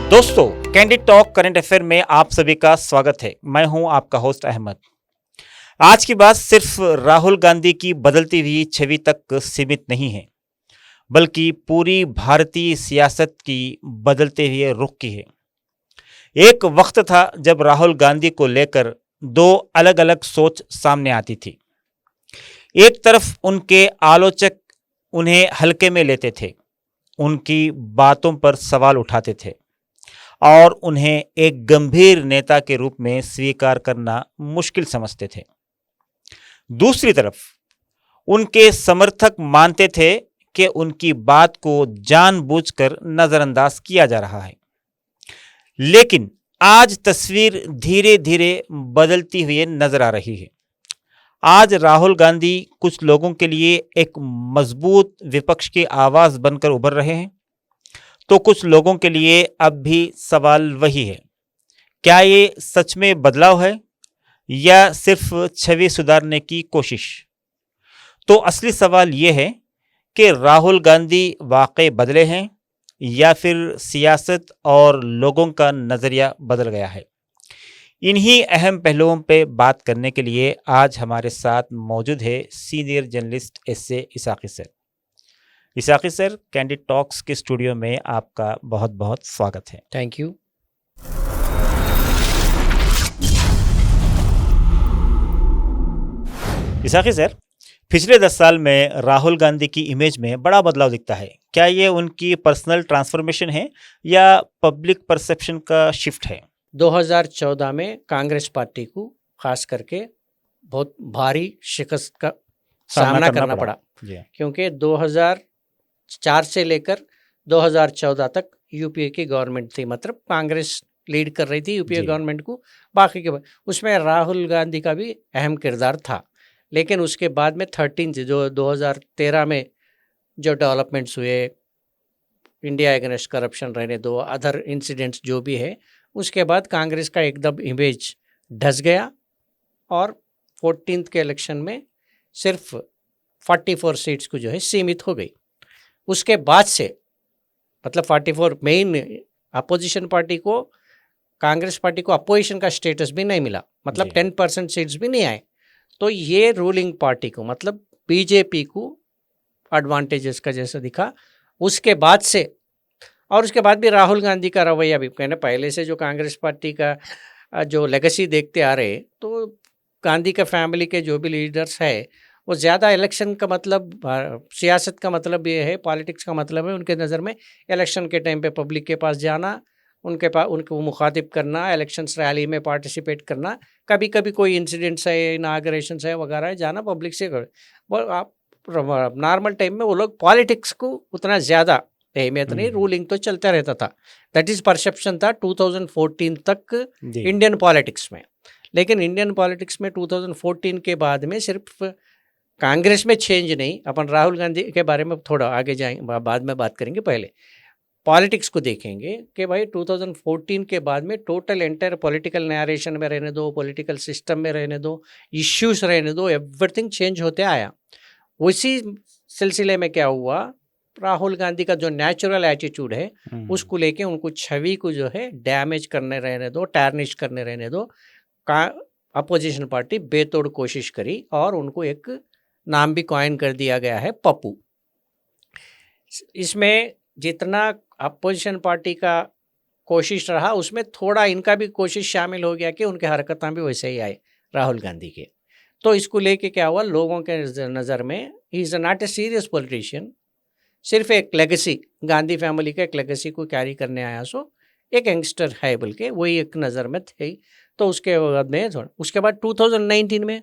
दोस्तों, candid talk current affair में आप सभी का स्वागत है। मैं हूं आपका होस्ट अहमद। आज की बात सिर्फ राहुल गांधी की बदलती हुई छवि तक सीमित नहीं है, बल्कि पूरी भारतीय सियासत की बदलते हुए रुख की है। एक वक्त था जब राहुल गांधी को लेकर दो अलग अलग सोच सामने आती थी। एक तरफ उनके आलोचक उन्हें हल्के में लेते थे, उनकी बातों पर सवाल उठाते थे और उन्हें एक गंभीर नेता के रूप में स्वीकार करना मुश्किल समझते थे। दूसरी तरफ उनके समर्थक मानते थे कि उनकी बात को जानबूझकर नजरअंदाज किया जा रहा है। लेकिन आज तस्वीर धीरे धीरे बदलती हुई नजर आ रही है। आज राहुल गांधी कुछ लोगों के लिए एक मजबूत विपक्ष की आवाज बनकर उभर रहे हैं, तो कुछ लोगों के लिए अब भी सवाल वही है, क्या ये सच में बदलाव है या सिर्फ छवि सुधारने की कोशिश? तो असली सवाल ये है कि राहुल गांधी वाकई बदले हैं या फिर सियासत और लोगों का नज़रिया बदल गया है। इन्हीं अहम पहलुओं पे बात करने के लिए आज हमारे साथ मौजूद है senior journalist SA Esakki sir. Esakki sir, candid talks के स्टूडियो में आपका बहुत बहुत स्वागत है। Thank you. इसाकी सर, पिछले 10 साल में राहुल गांधी की इमेज में बड़ा बदलाव दिखता है। क्या ये उनकी पर्सनल ट्रांसफॉर्मेशन है या पब्लिक परसेप्शन का शिफ्ट है? 2014 में कांग्रेस पार्टी को खास करके बहुत भारी शिकस्त का सामना करना पड़ा, क्योंकि 2004 से लेकर 2014 तक यूपीए की गवर्नमेंट थी, मतलब कांग्रेस लीड कर रही थी यूपीए गवर्नमेंट को। बाकी के उसमें राहुल गांधी का भी अहम किरदार था। लेकिन उसके बाद में 13 से जो 2013 में जो डेवलपमेंट्स हुए, इंडिया अगेंस्ट करप्शन रहने दो, अदर इंसिडेंट्स जो भी है, उसके बाद कांग्रेस का एकदम इमेज ढस गया और 14th के इलेक्शन में सिर्फ 44 सीट्स को जो है सीमित हो गई। उसके बाद से मतलब 44 मेन अपोजिशन पार्टी को, कांग्रेस पार्टी को अपोजिशन का स्टेटस भी नहीं मिला, मतलब 10% सीट्स भी नहीं आए। तो ये रूलिंग पार्टी को, मतलब बीजेपी को एडवांटेजेस का जैसा दिखा। उसके बाद से और उसके बाद भी राहुल गांधी का रवैया भी, कहने पहले से जो कांग्रेस पार्टी का जो लेगेसी देखते आ रहे, तो गांधी का फैमिली के जो भी लीडर्स है वो ज़्यादा इलेक्शन का मतलब, सियासत का मतलब ये है, पॉलिटिक्स का मतलब है उनके नज़र में इलेक्शन के टाइम पे पब्लिक के पास जाना, उनको मुखातिब करना, इलेक्शंस रैली में पार्टिसिपेट करना, कभी कभी कोई इंसिडेंट्स है, इनाग्रेशंस है वगैरह, जाना पब्लिक से आप नॉर्मल टाइम में वो लोग पॉलिटिक्स को उतना ज़्यादा अहमियत नहीं, रूलिंग तो चलता रहता था। दैट इज़ परसेप्शन था 2014 तक इंडियन पॉलिटिक्स में। लेकिन इंडियन पॉलिटिक्स में 2014 के बाद में सिर्फ कांग्रेस में चेंज नहीं, अपन राहुल गांधी के बारे में थोड़ा आगे जाएंगे, बाद में बात करेंगे, पहले पॉलिटिक्स को देखेंगे कि भाई 2014 के बाद में टोटल एंटायर पॉलिटिकल नैरेशन में रहने दो, पॉलिटिकल सिस्टम में रहने दो, इश्यूज रहने दो, एवरीथिंग चेंज होते आया। उसी सिलसिले में क्या हुआ, राहुल गांधी का जो नेचुरल एटीट्यूड है उसको लेके उनको छवि को जो है डैमेज करने रहने दो, टार्निश करने रहने दो, अपोजिशन पार्टी बेतोड़ कोशिश करी और उनको एक नाम भी कॉइन कर दिया गया है, पप्पू। इसमें जितना अपोजिशन पार्टी का कोशिश रहा, उसमें थोड़ा इनका भी कोशिश शामिल हो गया कि उनके हरकतें भी वैसे ही आए राहुल गांधी के। तो इसको लेके क्या हुआ, लोगों के नज़र में he is not a serious politician, सिर्फ एक लेगेसी, गांधी फैमिली का एक लेगेसी को कैरी करने आया, सो एक यंगस्टर है बोल के वही एक नज़र में थे। तो उसके बाद में थोड़ा, उसके बाद 2019 में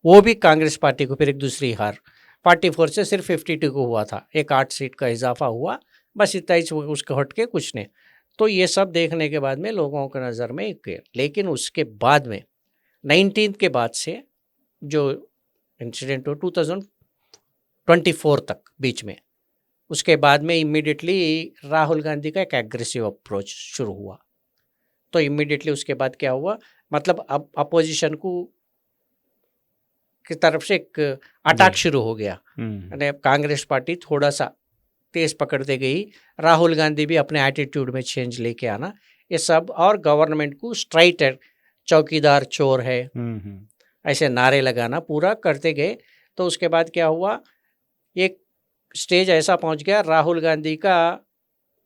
वो भी कांग्रेस पार्टी को फिर एक दूसरी हार, 44 से सिर्फ 52 को हुआ था, एक 8 सीट का इजाफा हुआ, बस इतना ही, उसके हट के कुछ नहीं। तो ये सब देखने के बाद में लोगों के नज़र में एक, लेकिन उसके बाद में 19 के बाद से जो इंसिडेंट हो 2024 तक बीच में, उसके बाद में इमीडिएटली राहुल गांधी का एक एग्रेसिव अप्रोच शुरू हुआ। तो इमीडिएटली उसके बाद क्या हुआ, मतलब अब अपोजिशन को की तरफ से एक अटैक शुरू हो गया। यानी कांग्रेस पार्टी थोड़ा सा तेज पकड़ते गई, राहुल गांधी भी अपने एटीट्यूड में चेंज लेके आना, ये सब, और गवर्नमेंट को स्ट्राइट चौकीदार चोर है ऐसे नारे लगाना पूरा करते गए। तो उसके बाद क्या हुआ, एक स्टेज ऐसा पहुंच गया, राहुल गांधी का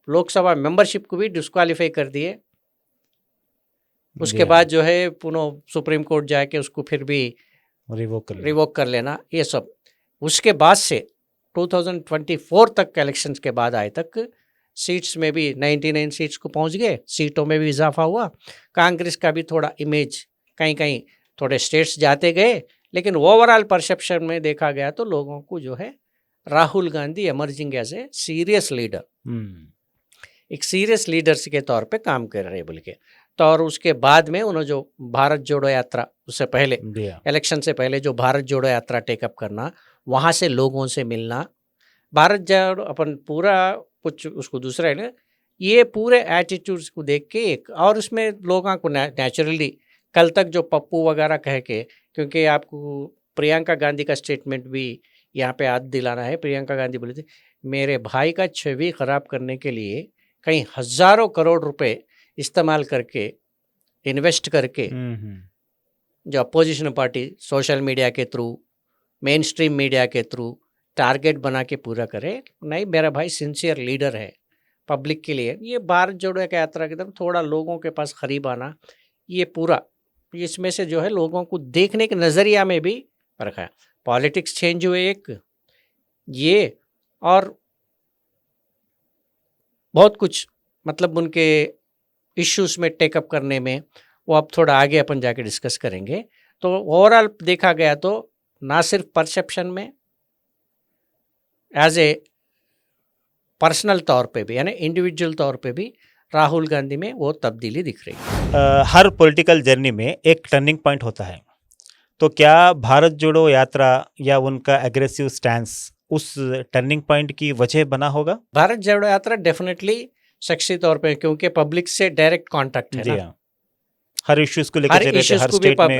लोकसभा मेंबरशिप को भी डिस्क्वालीफाई कर दिए। उसके बाद जो है पुनः सुप्रीम कोर्ट जाके उसको फिर भी रिवोक कर लेना, ये सब। उसके बाद से 2024 तक इलेक्शंस के बाद आए तक सीट्स में भी 99 सीट्स को पहुंच गए, सीटों में भी इजाफा हुआ। कांग्रेस का भी थोड़ा इमेज कहीं कहीं थोड़े स्टेट्स जाते गए, लेकिन ओवरऑल परसेप्शन में देखा गया तो लोगों को जो है Rahul Gandhi emerging as a serious leader, एक सीरियस लीडर्स के तौर पे काम कर रहे बोल के। तो और उसके बाद में उन्होंने जो भारत जोड़ो यात्रा, उससे पहले इलेक्शन से पहले जो भारत जोड़ो यात्रा टेकअप करना, वहाँ से लोगों से मिलना, भारत जोड़ो अपन पूरा कुछ उसको दूसरा है ना, ये पूरे एटीट्यूड्स को देख के एक, और उसमें लोगों को नेचुरली कल तक जो पप्पू वगैरह कह के, क्योंकि आपको प्रियंका गांधी का स्टेटमेंट भी यहाँ पे याद दिलाना है। प्रियंका गांधी बोली थी, मेरे भाई का छवि खराब करने के लिए कई हजारों करोड़ रुपए इस्तेमाल करके, इन्वेस्ट करके, जो अपोजिशन पार्टी सोशल मीडिया के थ्रू, मेन स्ट्रीम मीडिया के थ्रू टारगेट बना के पूरा करे। नहीं, मेरा भाई सिंसियर लीडर है पब्लिक के लिए। ये भारत जोड़ो यात्रा की तरफ थोड़ा लोगों के पास करीब आना, ये पूरा, इसमें से जो है लोगों को देखने के नज़रिया में भी फर्क है। पॉलिटिक्स चेंज हुए एक ये, और बहुत कुछ मतलब उनके इश्यूज में टेकअप करने में, वो अब थोड़ा आगे अपन जाके डिस्कस करेंगे। तो ओवरऑल देखा गया तो ना सिर्फ परसेप्शन में, एज ए पर्सनल तौर पे भी, यानी इंडिविजुअल तौर पे भी राहुल गांधी में वो तब्दीली दिख रही है। हर पॉलिटिकल जर्नी में एक टर्निंग पॉइंट होता है, तो क्या भारत जोड़ो यात्रा या उनका एग्रेसिव स्टैंस उस टर्निंग पॉइंट की वजह बना होगा? भारत जोड़ो यात्रा डेफिनेटली शख्सी तौर पे, क्योंकि पब्लिक से डायरेक्ट कांटेक्ट है ना, हर इश्यूज को लेकर,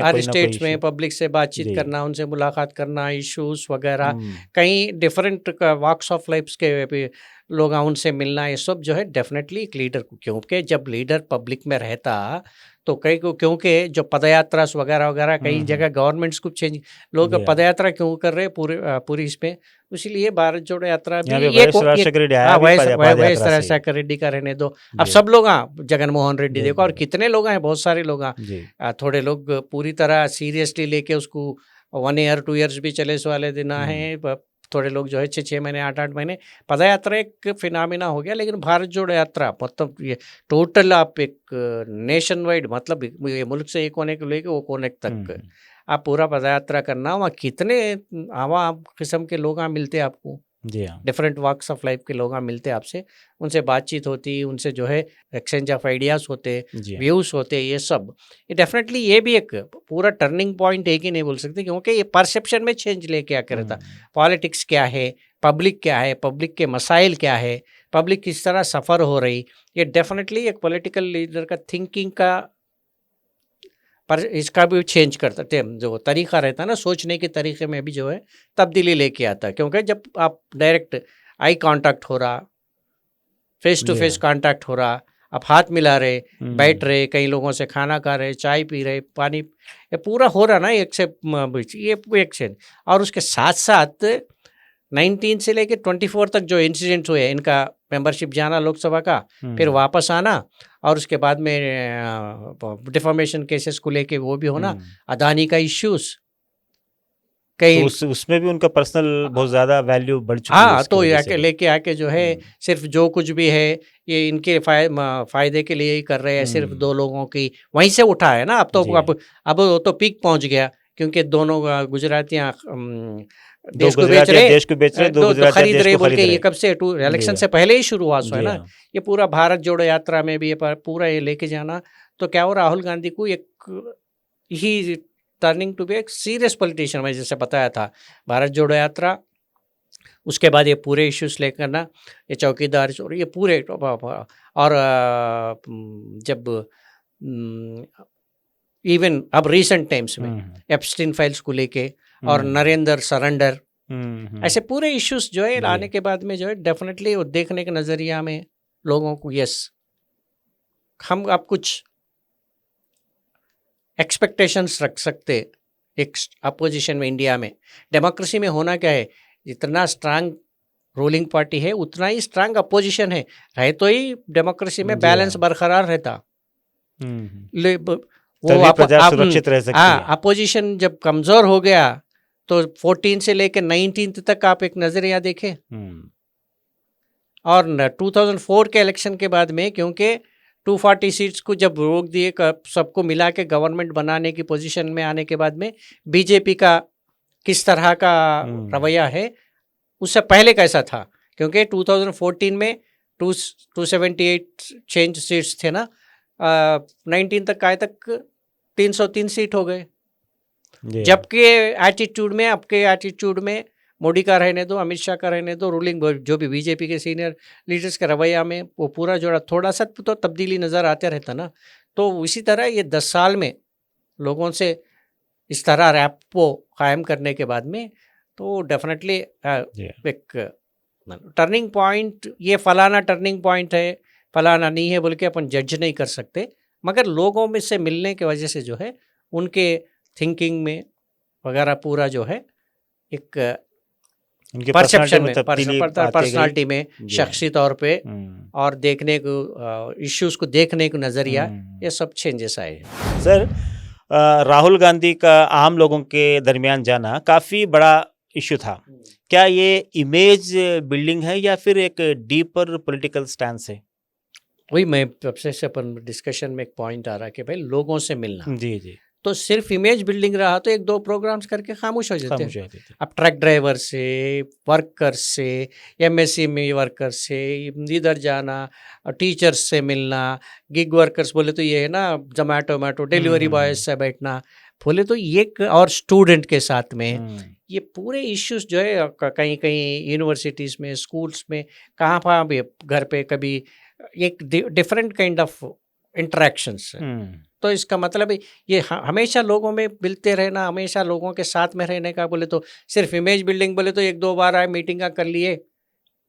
हर स्टेट में पब्लिक से बातचीत करना, उनसे मुलाकात करना, इश्यूज वगैरह, कई डिफरेंट वॉक्स ऑफ लाइफ के लोग उनसे मिलना, ये सब जो है डेफिनेटली एक लीडर को, क्योंकि जब लीडर पब्लिक में रहता तो कई को, क्योंकि जो पदयात्रा वगैरह वगैरह कई जगह गवर्नमेंट्स को चेंज, लोग पदयात्रा क्यों कर रहे हैं पूरी इसमें, इसलिए भारत जोड़ो यात्रा भी राजशेखर रेड्डी का रहने दो, अब सब लोग जगन मोहन रेड्डी देखो, और कितने लोग हैं, बहुत सारे लोग, थोड़े लोग पूरी तरह सीरियसली लेके उसको 1 ईयर 2 ईयर्स भी चले वाले दिन हैं, थोड़े लोग जो है 6 महीने 8 महीने। पदयात्रा एक फिनामिना हो गया, लेकिन भारत जोड़ो यात्रा मतलब ये टोटल आप एक नेशन वाइड, मतलब ये मुल्क से एक कोने को लेके वो कोने तक आप पूरा पदयात्रा करना, वहाँ कितने आवाम किस्म के लोग मिलते हैं आपको, डिफरेंट वॉक्स ऑफ लाइफ के लोग मिलते हैं आपसे, उनसे बातचीत होती, उनसे जो है एक्सचेंज ऑफ आइडियाज़ होते, व्यूज़ होते, ये सब, ये डेफिनेटली ये भी एक पूरा टर्निंग पॉइंट एक ही नहीं बोल सकते, क्योंकि ये परसेप्शन में चेंज लेके आकर रहता। पॉलिटिक्स क्या है, पब्लिक क्या है, पब्लिक के मसाइल क्या है, पब्लिक किस तरह सफ़र हो रही, ये डेफिनेटली एक पॉलिटिकल लीडर का थिंकिंग का पर इसका भी चेंज करता है, जो तरीका रहता है ना सोचने के तरीके में भी जो है तब्दीली लेके आता है, क्योंकि जब आप डायरेक्ट आई कांटेक्ट हो रहा, फेस टू फेस कांटेक्ट हो रहा, आप हाथ मिला रहे, बैठ रहे, कई लोगों से खाना खा रहे, चाय पी रहे, पानी, ये पूरा हो रहा ना एक से ये एक से। और उसके साथ साथ 19 से लेके 24 तक जो इंसिडेंट्स हुए, इनका मेंबरशिप जाना लोकसभा का, फिर वापस आना, और उसके बाद में डिफॉर्मेशन केसेस को लेके वो भी होना, अदानी का इश्यूज कई, तो उसमें भी उनका पर्सनल बहुत ज़्यादा वैल्यू बढ़ चुकी है। तो लेके आके जो है सिर्फ जो कुछ भी है ये इनके फायदे के लिए ही कर रहे हैं, सिर्फ 2 लोगों की वहीं से उठा है ना। अब तो पीक पहुंच गया, क्योंकि दोनों गुजरातियाँ देश को बेच रहे, दो खरीद रहे बोल के, ये कब से इलेक्शन से पहले ही शुरू हुआ है ना। ये पूरा भारत जोड़ो यात्रा में भी ये पूरा ये लेके जाना, तो क्या हो, राहुल गांधी को एक ही टर्निंग टू बी एक सीरियस पॉलिटिशियन, मैं जैसे बताया था, भारत जोड़ो यात्रा, उसके बाद ये पूरे इश्यूज लेकर ना, ये चौकीदार और ये पूरे, और जब इवन अब रिसेंट टाइम्स में एप्स्टीन फाइल्स को लेके और नरेंद्र सरेंडर ऐसे पूरे इश्यूज जो है जी। लाने के बाद में जो है डेफिनेटली देखने के नज़रिया में लोगों को यस हम अब कुछ एक्सपेक्टेशंस रख सकते एक अपोजिशन में। इंडिया में डेमोक्रेसी में होना क्या है, जितना स्ट्रांग रूलिंग पार्टी है उतना ही स्ट्रांग अपोजिशन है, रहे तो ही डेमोक्रेसी में जी बैलेंस हाँ। बरकरार रहता। तभी प्रजा सुरक्षित रह सकती है। अपोजिशन जब कमज़ोर हो गया तो 14 से लेकर 19 तक आप एक नज़रिया देखें। और 2004 के इलेक्शन के बाद में क्योंकि 240 सीट्स को जब रोक दिए सबको मिला के गवर्नमेंट बनाने की पोजीशन में आने के बाद में बीजेपी का किस तरह का रवैया है, उससे पहले कैसा था, क्योंकि 2014 में 278 चेंज सीट्स थे ना, 19 तक आए तक 303 सीट हो गए। जबकि एटीट्यूड में आपके एटीट्यूड में मोदी का रहने दो, अमित शाह का रहने दो, रूलिंग जो भी बीजेपी के सीनियर लीडर्स के रवैया में वो पूरा जोड़ा थोड़ा सा तो तब्दीली नज़र आते रहता ना। तो इसी तरह ये 10 साल में लोगों से इस तरह रैपो कायम करने के बाद में तो डेफिनेटली एक टर्निंग पॉइंट, ये फलाना टर्निंग पॉइंट है फलाना नहीं है बोल के अपन जज नहीं कर सकते, मगर लोगों में से मिलने की वजह से जो है उनके थिंकिंग में वगैरह पूरा जो है एक परसेप्शन में पर्सनालिटी में शख्सी तौर पे और देखने को इश्यूज को देखने को नज़रिया, ये सब चेंजेस आए हैं। सर, राहुल गांधी का आम लोगों के दरमियान जाना काफ़ी बड़ा इश्यू था। क्या ये इमेज बिल्डिंग है या फिर एक डीपर पॉलिटिकल स्टैंड है? वही मैं सबसे से अपन डिस्कशन में एक पॉइंट आ रहा है कि भाई लोगों से मिलना। जी जी। तो सिर्फ इमेज बिल्डिंग रहा तो 1-2 प्रोग्राम्स करके खामोश हो जाते हैं। अब ट्रक ड्राइवर से, वर्कर से, एमएसएमई वर्कर से इधर जाना, टीचर्स से मिलना, गिग वर्कर्स बोले तो ये है ना जोमैटो डिलीवरी बॉय से बैठना, बोले तो ये, और स्टूडेंट के साथ में ये पूरे इश्यूज जो है कहीं कहीं यूनिवर्सिटीज़ में, स्कूल्स में, कहाँ भी घर पे कभी एक डिफरेंट काइंड ऑफ इंटरेक्शंस। तो इसका मतलब ये हमेशा लोगों में मिलते रहना, हमेशा लोगों के साथ में रहने का बोले तो सिर्फ इमेज बिल्डिंग बोले तो 1-2 बार आए मीटिंग कर लिए,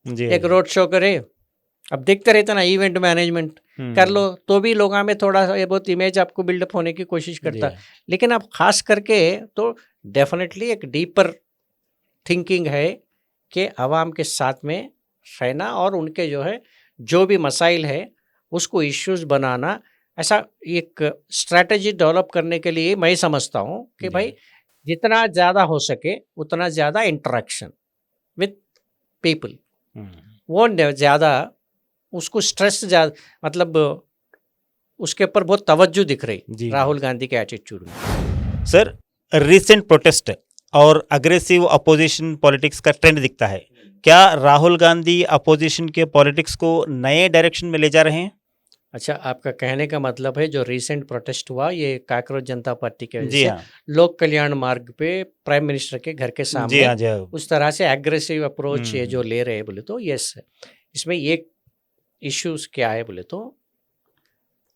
एक रोड शो करे, अब देखते रहते ना इवेंट मैनेजमेंट कर लो तो भी लोगों में थोड़ा सा ये बहुत इमेज आपको बिल्डअप होने की कोशिश करता है। लेकिन अब खास करके तो डेफिनेटली एक डीपर थिंकिंग है कि आवाम के साथ में रहना और उनके जो है जो भी मसाइल है उसको इश्यूज बनाना, ऐसा एक स्ट्रैटेजी डेवलप करने के लिए मैं समझता हूँ कि भाई जितना ज़्यादा हो सके उतना ज़्यादा इंटरेक्शन विथ पीपल, वो ज़्यादा उसको स्ट्रेस ज़्यादा, मतलब उसके ऊपर बहुत तवज्जो दिख रही राहुल गांधी के एटीट्यूड में। सर, रिसेंट प्रोटेस्ट और अग्रेसिव अपोजिशन पॉलिटिक्स का ट्रेंड दिखता है, क्या राहुल गांधी अपोजिशन के पॉलिटिक्स को नए डायरेक्शन में ले जा रहे हैं? अच्छा, आपका कहने का मतलब है जो रिसेंट प्रोटेस्ट हुआ ये काकरोच जनता पार्टी के वजह से लोक कल्याण मार्ग पे प्राइम मिनिस्टर के घर के सामने उस तरह से एग्रेसिव अप्रोच ये जो ले रहे हैं बोले तो यस, इसमें एक इश्यूज क्या है बोले तो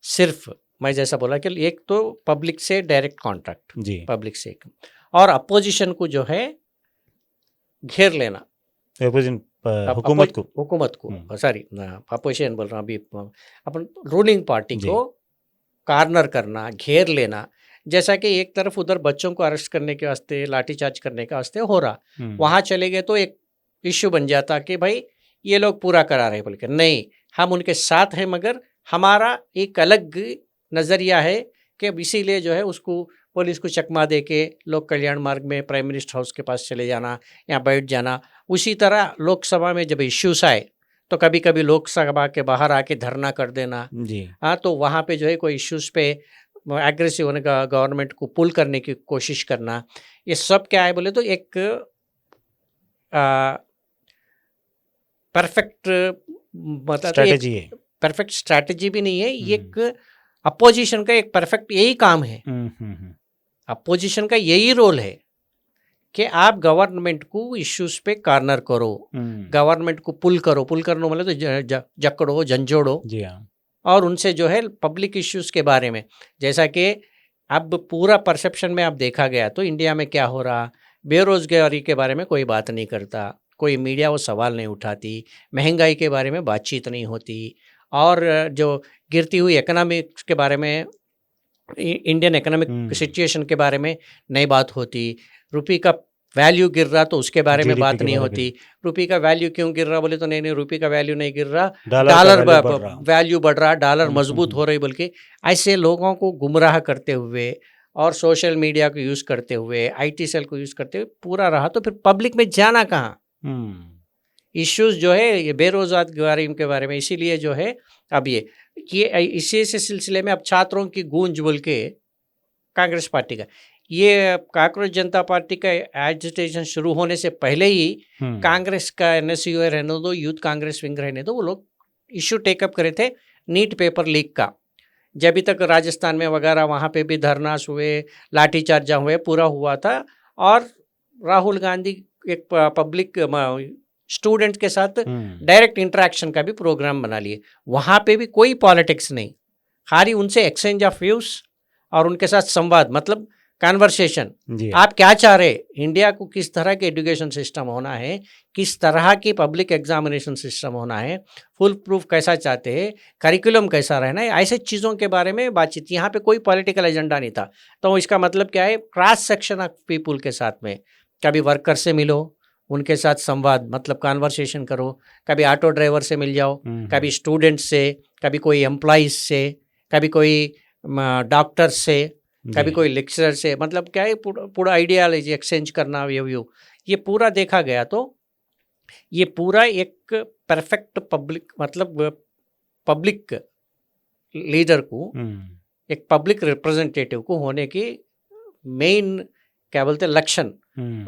सिर्फ मैं जैसा बोला कि एक तो पब्लिक से डायरेक्ट कॉन्ट्रैक्ट, पब्लिक से, और अपोजिशन को जो है घेर लेना, हुकूमत को सॉरी अपोजिशन बोल रहा हूँ अभी, अपन रूलिंग पार्टी को कार्नर करना, घेर लेना। जैसा कि एक तरफ उधर बच्चों को अरेस्ट करने के वास्ते, लाठीचार्ज करने के वास्ते हो रहा, वहाँ चले गए तो एक इश्यू बन जाता कि भाई ये लोग पूरा करा रहे बोल के, नहीं हम उनके साथ हैं मगर हमारा एक अलग नज़रिया है कि इसीलिए जो है उसको पुलिस को चकमा दे के लोक कल्याण मार्ग में प्राइम मिनिस्टर हाउस के पास चले जाना या बैठ जाना। उसी तरह लोकसभा में जब इश्यूज आए तो कभी कभी लोकसभा के बाहर आके धरना कर देना। हाँ, तो वहाँ पे जो है कोई इश्यूज पे एग्रेसिव होने का, गवर्नमेंट को पुल करने की कोशिश करना, ये सब क्या है बोले तो एक परफेक्ट स्ट्रैटेजी है, परफेक्ट स्ट्रैटेजी भी नहीं है, ये एक अपोजिशन का एक परफेक्ट यही काम है। अपोजिशन का यही रोल है कि आप गवर्नमेंट को इश्यूज पे कार्नर करो, गवर्नमेंट को पुल करो, पुल करना मतलब तो जकड़ो, झंझोड़ो, और उनसे जो है पब्लिक इश्यूज के बारे में, जैसा कि अब पूरा परसेप्शन में अब देखा गया तो इंडिया में क्या हो रहा बेरोजगारी के बारे में कोई बात नहीं करता, कोई मीडिया वो सवाल नहीं उठाती, महंगाई के बारे में बातचीत नहीं होती, और जो गिरती हुई इकोनॉमिक्स के बारे में, इंडियन इकोनॉमिक सिचुएशन के बारे में नहीं बात होती, रुपये का वैल्यू गिर रहा तो उसके बारे में बात नहीं होती, रुपये का वैल्यू क्यों गिर रहा बोले तो नहीं रुपये का वैल्यू नहीं गिर रहा, डॉलर वैल्यू बढ़ रहा, डॉलर मजबूत हो रही, बल्कि ऐसे लोगों को गुमराह करते हुए और सोशल मीडिया को यूज़ करते हुए, IT सेल को यूज़ करते हुए पूरा रहा, तो फिर पब्लिक में जाना कहाँ? इश्यूज जो है ये बेरोजगारी के बारे में, इसीलिए जो है अब ये इसी से सिलसिले में अब छात्रों की गूंज बोल के कांग्रेस पार्टी का, ये कांग्रेस जनता पार्टी का एजिटेशन शुरू होने से पहले ही कांग्रेस का NSU रहने दो, यूथ कांग्रेस विंग रहने दो, वो लोग इश्यू टेकअप करे थे नीट पेपर लीक का। जब तक राजस्थान में वगैरह वहाँ पे भी धरनास हुए, लाठीचार्ज हुए, पूरा हुआ था, और राहुल गांधी एक पब्लिक स्टूडेंट के साथ डायरेक्ट इंटरेक्शन का भी प्रोग्राम बना लिए। वहाँ पे भी कोई पॉलिटिक्स नहीं, खाली उनसे एक्सचेंज ऑफ व्यूज और उनके साथ संवाद, मतलब कन्वर्सेशन। आप क्या चाह रहे, इंडिया को किस तरह के एजुकेशन सिस्टम होना है, किस तरह की पब्लिक एग्जामिनेशन सिस्टम होना है, फुल प्रूफ कैसा चाहते हैं, करिकुलम कैसा रहना है, ऐसे चीज़ों के बारे में बातचीत। यहाँ पे कोई पॉलिटिकल एजेंडा नहीं था। तो इसका मतलब क्या है, क्रॉस सेक्शन ऑफ पीपुल के साथ में, कभी वर्कर से मिलो, उनके साथ संवाद मतलब कन्वर्सेशन करो, कभी ऑटो ड्राइवर से मिल जाओ, कभी स्टूडेंट से, कभी कोई एम्प्लॉइज से, कभी कोई डॉक्टर से, कभी कोई लेक्चरर से, मतलब क्या है पूरा आइडियालॉजी एक्सचेंज करना, ये पूरा देखा गया। तो ये पूरा एक परफेक्ट पब्लिक, मतलब पब्लिक लीडर को, एक पब्लिक रिप्रेजेंटेटिव को होने की मेन क्या बोलते हैं लक्षण,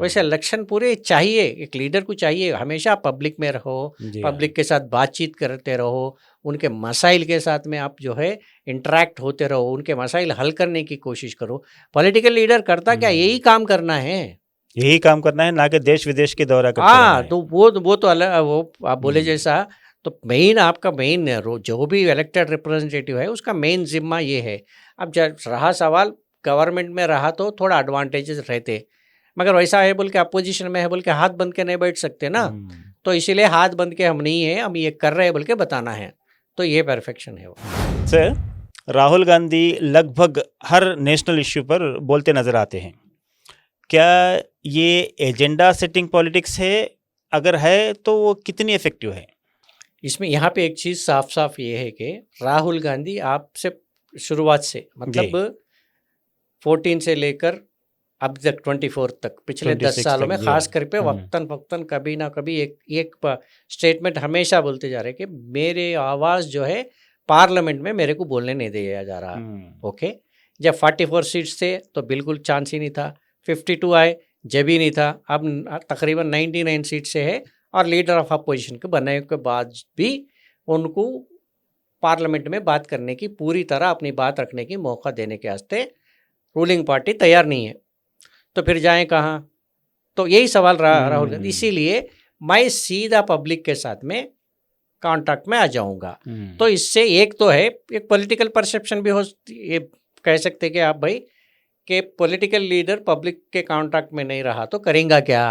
वैसे लक्षण पूरे चाहिए, एक लीडर को चाहिए। हमेशा पब्लिक में रहो, पब्लिक के साथ बातचीत करते रहो, उनके मसाइल के साथ में आप जो है इंटरेक्ट होते रहो, उनके मसाइल हल करने की कोशिश करो। पॉलिटिकल लीडर करता क्या, यही काम करना है, यही काम करना है, ना कि देश विदेश के दौरा करना। हाँ, तो वो तो अलग, वो आप बोले जैसा, तो मेन आपका मेन जो भी इलेक्टेड रिप्रेजेंटेटिव है उसका मेन जिम्मा ये है। अब जब रहा सवाल गवर्नमेंट में रहा तो थोड़ा एडवांटेजेस रहते, मगर वैसा है बोल के अपोजिशन में है बोल के हाथ बंद के नहीं बैठ सकते ना, तो इसीलिए हाथ बंद के हम नहीं है, हम ये कर रहे हैं बोल के बताना है, तो ये परफेक्शन है वो। सर, राहुल गांधी लगभग हर नेशनल इश्यू पर बोलते नजर आते हैं, क्या ये एजेंडा सेटिंग पॉलिटिक्स है? अगर है तो वो कितनी इफेक्टिव है? इसमें यहाँ पे एक चीज़ साफ साफ ये है कि राहुल गांधी आपसे शुरुआत से, मतलब 14 से लेकर अब तक 24 तक, पिछले 10 सालों में खास कर पे वक्तन फक्तन कभी ना कभी एक स्टेटमेंट हमेशा बोलते जा रहे कि मेरे आवाज़ जो है पार्लियामेंट में मेरे को बोलने नहीं दिया जा रहा। ओके, जब 44 सीट्स थे तो बिल्कुल चांस ही नहीं था, 52 आए जब ही नहीं था, अब तकरीबन 99 सीट से है, और लीडर ऑफ अपोजिशन के बनने के बाद भी उनको पार्लियामेंट में बात करने की, पूरी तरह अपनी बात रखने की मौका देने के वास्ते रूलिंग पार्टी तैयार नहीं है, तो फिर जाएं कहाँ? तो यही सवाल रहा राहुल गांधी। इसीलिए मैं सीधा पब्लिक के साथ में कॉन्टैक्ट में आ जाऊंगा। तो इससे एक तो है, एक पॉलिटिकल परसेप्शन भी हो, ये कह सकते कि आप भाई कि पॉलिटिकल लीडर पब्लिक के कॉन्टैक्ट में नहीं रहा तो करेंगे क्या,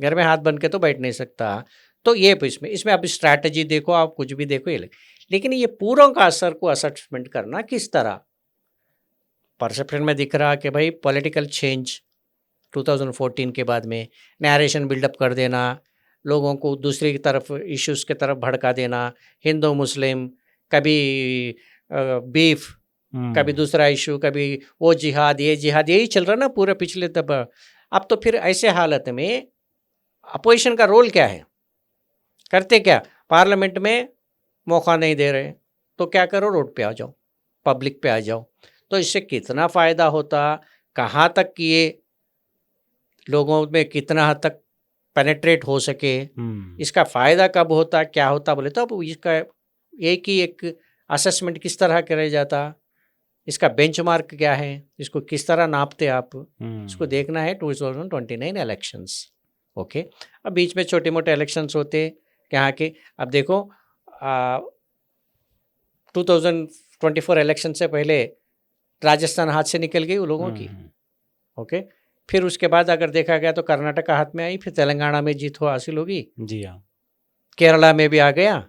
घर में हाथ बन के तो बैठ नहीं सकता। तो ये इसमें आप स्ट्रैटेजी देखो, आप कुछ भी देखो, ये लेकिन ये पूरों का असर को असेसमेंट करना किस तरह, परसेप्शन में दिख रहा कि भाई पॉलिटिकल चेंज 2014 के बाद में नैरेशन बिल्डअप कर देना, लोगों को दूसरी की तरफ इश्यूज़ की तरफ भड़का देना, हिंदू मुस्लिम, कभी बीफ, कभी दूसरा इशू, कभी वो जिहाद, ये जिहाद, यही चल रहा ना पूरे पिछले तब। अब तो फिर ऐसे हालत में अपोजिशन का रोल क्या है, करते क्या, पार्लियामेंट में मौका नहीं दे रहे तो क्या करो, रोड पे आ जाओ, पब्लिक पे आ जाओ। तो इससे कितना फ़ायदा होता, कहाँ तक ये लोगों में कितना हद तक पेनेट्रेट हो सके, इसका फ़ायदा कब होता, क्या होता बोले तो अब इसका एक असेसमेंट किस तरह किया जाता, इसका बेंचमार्क क्या है, इसको किस तरह नापते आप, इसको देखना है 2029 इलेक्शंस। ओके, अब बीच में छोटे मोटे इलेक्शंस होते यहाँ के। अब देखो 2024 इलेक्शन से पहले राजस्थान हाथ से निकल गई उन लोगों की, ओके, फिर उसके बाद अगर देखा गया तो कर्नाटका हाथ में आई, फिर तेलंगाना में जीत हासिल होगी, जी हाँ, केरला में भी आ गया,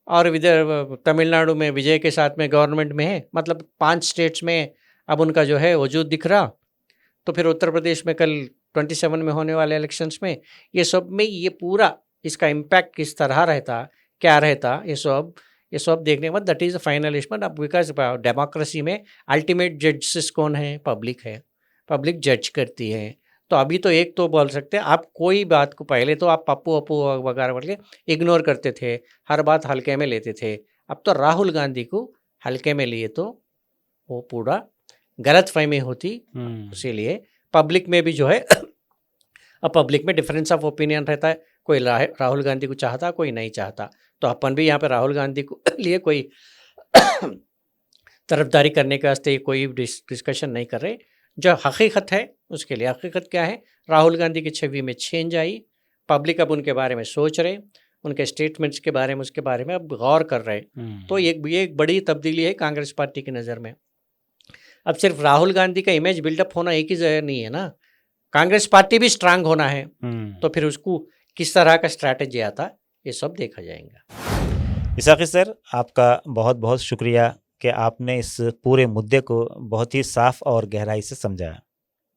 और इधर तमिलनाडु में विजय के साथ में गवर्नमेंट में है, मतलब 5 स्टेट्स में अब उनका जो है वजूद दिख रहा। तो फिर उत्तर प्रदेश में कल 27 में होने वाले इलेक्शंस में ये सब में ये पूरा इसका इम्पैक्ट किस तरह रहता, क्या रहता, ये सब देखने के बाद दैट इज़ अ फाइनल लिस्टमेंट। अब बिकॉज डेमोक्रेसी में अल्टीमेट जजेस कौन है? पब्लिक है, पब्लिक जज करती है। तो अभी तो एक तो बोल सकते हैं आप, कोई बात को पहले तो आप पप्पू अपू वगैरह बोल के इग्नोर करते थे, हर बात हल्के में लेते थे। अब तो राहुल गांधी को हल्के में लिए तो वो पूरा गलत फहमी होती। इसीलिए पब्लिक में भी जो है अब पब्लिक में डिफरेंस ऑफ ओपिनियन रहता है, कोई राहुल गांधी को चाहता, कोई नहीं चाहता। तो अपन भी यहाँ पे राहुल गांधी को लिए कोई तरफदारी करने के वास्ते कोई डिस्कशन नहीं कर रहे। जो हकीकत है उसके लिए, हकीकत क्या है? राहुल गांधी की छवि में चेंज आई, पब्लिक अब उनके बारे में सोच रहे, उनके स्टेटमेंट्स के बारे में, उसके बारे में अब गौर कर रहे। तो ये एक बड़ी तब्दीली है कांग्रेस पार्टी की नज़र में। अब सिर्फ राहुल गांधी का इमेज बिल्डअप होना एक ही जगह नहीं है ना, कांग्रेस पार्टी भी स्ट्रांग होना है। तो फिर उसको किस तरह का स्ट्रैटेजी आता, ये सब देखा जाएगा। इसाक़ी सर, आपका बहुत बहुत शुक्रिया कि आपने इस पूरे मुद्दे को बहुत ही साफ और गहराई से समझाया।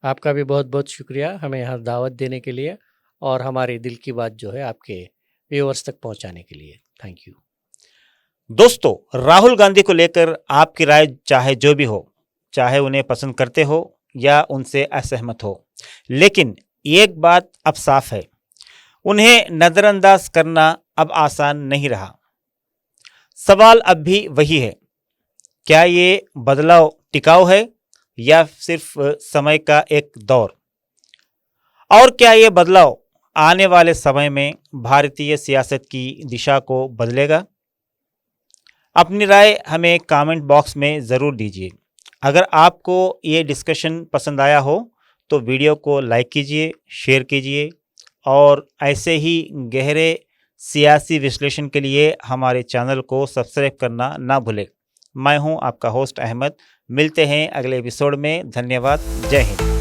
आपका भी बहुत बहुत शुक्रिया हमें यहाँ दावत देने के लिए और हमारे दिल की बात जो है आपके व्यूअर्स तक पहुँचाने के लिए। Thank you. दोस्तों, राहुल गांधी को लेकर आपकी राय चाहे जो भी हो, चाहे उन्हें पसंद करते हो या उनसे असहमत हो, लेकिन एक बात अब साफ है, उन्हें नज़रअंदाज करना अब आसान नहीं रहा। सवाल अब भी वही है, क्या ये बदलाव टिकाऊ है या सिर्फ समय का एक दौर? और क्या ये बदलाव आने वाले समय में भारतीय सियासत की दिशा को बदलेगा? अपनी राय हमें कमेंट बॉक्स में ज़रूर दीजिए। अगर आपको ये डिस्कशन पसंद आया हो तो वीडियो को लाइक कीजिए, शेयर कीजिए और ऐसे ही गहरे सियासी विश्लेषण के लिए हमारे चैनल को सब्सक्राइब करना ना भूलें। मैं हूं आपका होस्ट अहमद। मिलते हैं अगले एपिसोड में। धन्यवाद। जय हिंद।